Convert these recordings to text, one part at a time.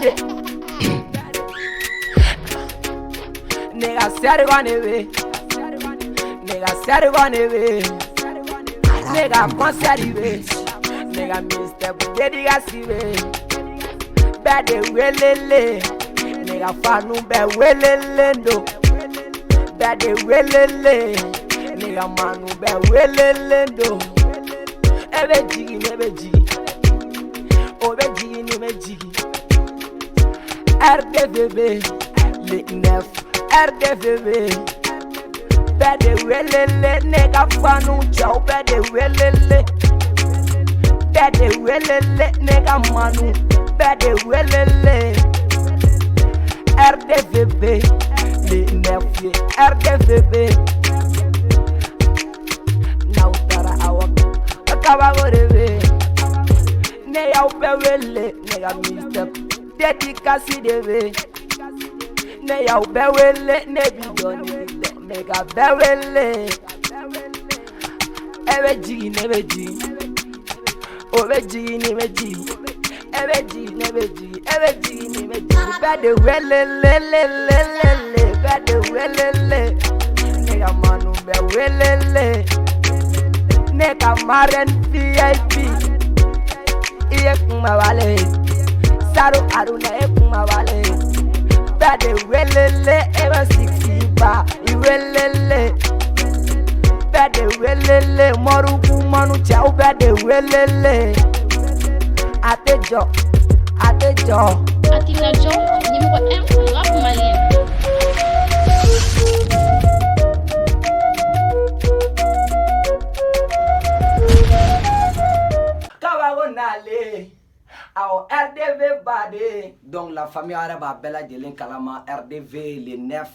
Bad. Nigga said gonna be. Nigga said gonna be. Nigga concert be. Nigga Mr. Bugatti Gaspi be. Bad welele. Nigga fanu be welele ndo. Bad welele. Nigga manu be welele ndo. Ebe jigi. Obe jigi. RDVB. Le 9. RDVB. Bade welele. Nigga fanu chow. Bade welele. Bade welele. Nigga manu. Bade welele. RDVB. Le 9. RDVB. Nautara awak. Kabako rebe. Ne ya ubewele. Nigga Mr. Dedikasi debe. Ne ya ubewele. Ne bidoni. Nigga bewele. Ebe jigi. Obe jigi. Ebe jigi. Bade welele. Bade welele. Nigga manu be welele. Nigga maren VIP. Iye kuma wale. Saru aruna e kuma wale. Bade welele. Eba 60 ba. Iwelele. Bade welele. Moruku manu chau. Bade welele. Atejo. Atenadiomusic, numéro 1 rap malien. Kawagonale. Au RDV bade. Donc la famille arabe a bella djelen kalama RDV les 9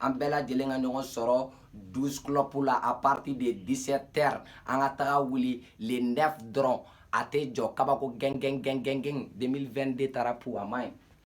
en bella djelen a ñogon soro 12 clopes là à partir de 17h en atara wuli les 9 drons ate jo kabako geng 2022 tarapu amay